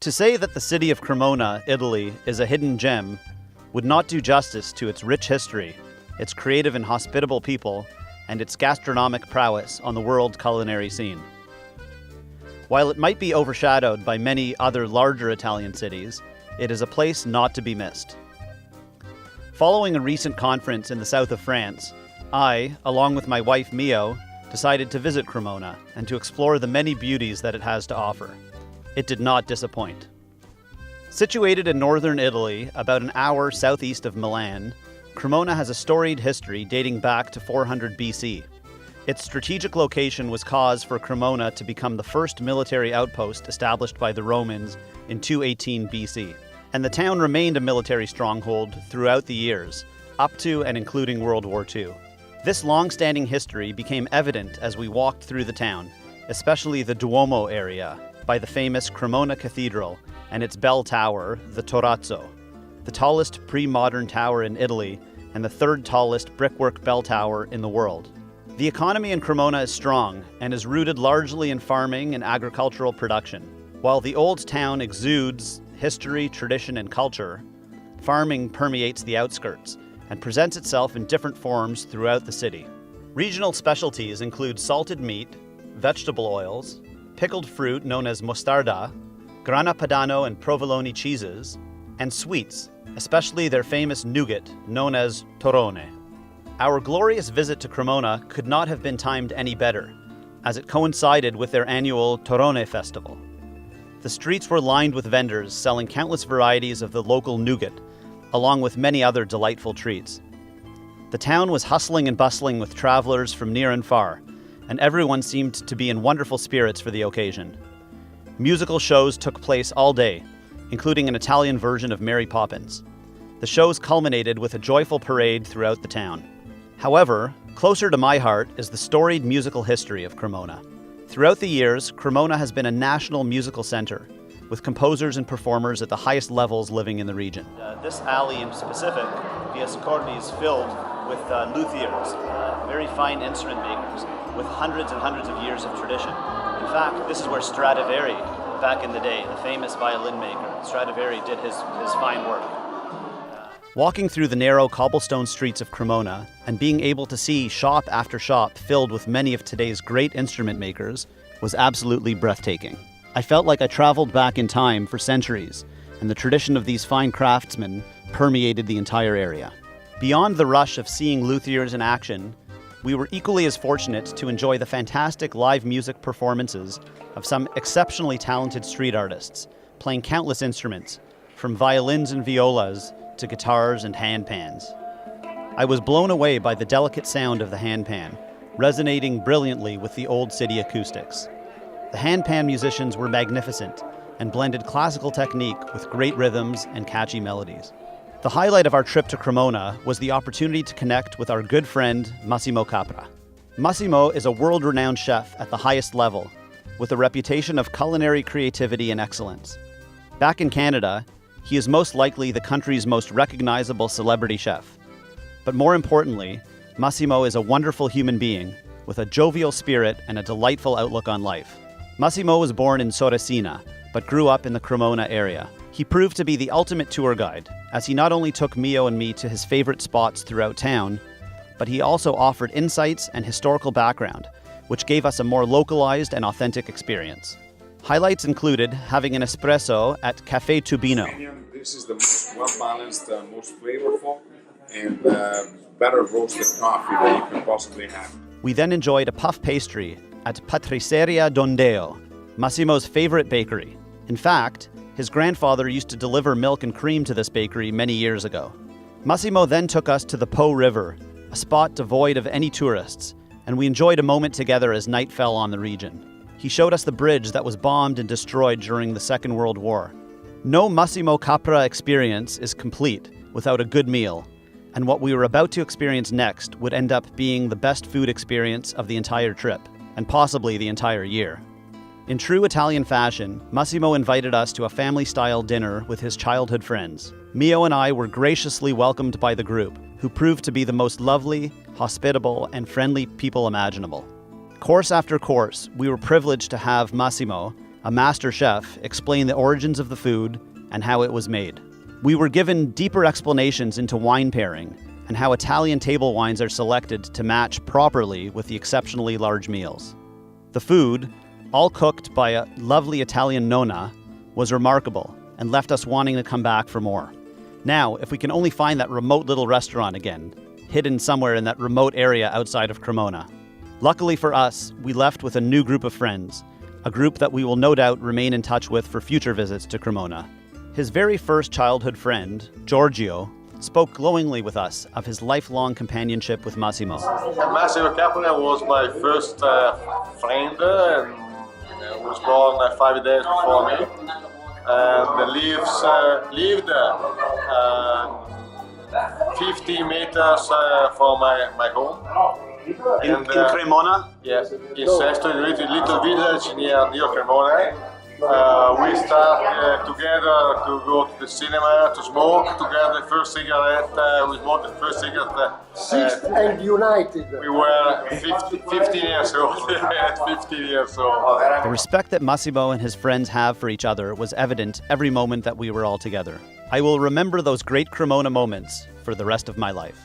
To say that the city of Cremona, Italy, is a hidden gem would not do justice to its rich history, its creative and hospitable people, and its gastronomic prowess on the world culinary scene. While it might be overshadowed by many other larger Italian cities, it is a place not to be missed. Following a recent conference in the south of France, I, along with my wife Mio, decided to visit Cremona and to explore the many beauties that it has to offer. It did not disappoint. Situated in northern Italy, about an hour southeast of Milan, Cremona has a storied history dating back to 400 BC. Its strategic location was cause for Cremona to become the first military outpost established by the Romans in 218 BC, and the town remained a military stronghold throughout the years, up to and including World War II. This long-standing history became evident as we walked through the town, especially the Duomo area, by the famous Cremona Cathedral and its bell tower, the Torrazzo, the tallest pre-modern tower in Italy and the third tallest brickwork bell tower in the world. The economy in Cremona is strong and is rooted largely in farming and agricultural production. While the old town exudes history, tradition, and culture, farming permeates the outskirts and presents itself in different forms throughout the city. Regional specialties include salted meat, vegetable oils, pickled fruit known as mostarda, grana padano and provolone cheeses, and sweets, especially their famous nougat known as torrone. Our glorious visit to Cremona could not have been timed any better, as it coincided with their annual Torrone Festival. The streets were lined with vendors selling countless varieties of the local nougat, along with many other delightful treats. The town was hustling and bustling with travelers from near and far, and everyone seemed to be in wonderful spirits for the occasion. Musical shows took place all day, including an Italian version of Mary Poppins. The shows culminated with a joyful parade throughout the town. However, closer to my heart is the storied musical history of Cremona. Throughout the years, Cremona has been a national musical center, with composers and performers at the highest levels living in the region. This alley in specific, Via Sicordi, is filled with luthiers, very fine instrument makers, with hundreds and hundreds of years of tradition. In fact, this is where Stradivari, back in the day, the famous violin maker, Stradivari did his fine work. Walking through the narrow cobblestone streets of Cremona and being able to see shop after shop filled with many of today's great instrument makers was absolutely breathtaking. I felt like I traveled back in time for centuries, and the tradition of these fine craftsmen permeated the entire area. Beyond the rush of seeing luthiers in action, we were equally as fortunate to enjoy the fantastic live music performances of some exceptionally talented street artists, playing countless instruments, from violins and violas to guitars and handpans. I was blown away by the delicate sound of the handpan, resonating brilliantly with the old city acoustics. The handpan musicians were magnificent and blended classical technique with great rhythms and catchy melodies. The highlight of our trip to Cremona was the opportunity to connect with our good friend Massimo Capra. Massimo is a world-renowned chef at the highest level, with a reputation of culinary creativity and excellence. Back in Canada, he is most likely the country's most recognizable celebrity chef. But more importantly, Massimo is a wonderful human being with a jovial spirit and a delightful outlook on life. Massimo was born in Soresina, but grew up in the Cremona area. He proved to be the ultimate tour guide, as he not only took Mio and me to his favorite spots throughout town, but he also offered insights and historical background, which gave us a more localized and authentic experience. Highlights included having an espresso at Café Tubino. This is the most well-balanced, most flavorful, and better roasted coffee that you can possibly have. We then enjoyed a puff pastry at Patriceria Dondeo, Massimo's favorite bakery. In fact, his grandfather used to deliver milk and cream to this bakery many years ago. Massimo then took us to the Po River, a spot devoid of any tourists, and we enjoyed a moment together as night fell on the region. He showed us the bridge that was bombed and destroyed during the Second World War. No Massimo Capra experience is complete without a good meal, and what we were about to experience next would end up being the best food experience of the entire trip, and possibly the entire year. In true Italian fashion, Massimo invited us to a family-style dinner with his childhood friends. Mio and I were graciously welcomed by the group, who proved to be the most lovely, hospitable, and friendly people imaginable. Course after course, we were privileged to have Massimo, a master chef, explain the origins of the food and how it was made. We were given deeper explanations into wine pairing and how Italian table wines are selected to match properly with the exceptionally large meals. The food, all cooked by a lovely Italian nonna, was remarkable and left us wanting to come back for more. Now, if we can only find that remote little restaurant again, hidden somewhere in that remote area outside of Cremona. Luckily for us, we left with a new group of friends, a group that we will no doubt remain in touch with for future visits to Cremona. His very first childhood friend, Giorgio, spoke glowingly with us of his lifelong companionship with Massimo. Massimo Capone was my first friend, and was born 5 days before me, and lived 50 meters from my home. In Cremona? Yes, in Sesto, in a little village near Cremona. We start together to go to the cinema, to smoke together. First cigarette, we smoked the first cigarette. And united. We were 15 years old. 15 years old. The respect that Massimo and his friends have for each other was evident every moment that we were all together. I will remember those great Cremona moments for the rest of my life.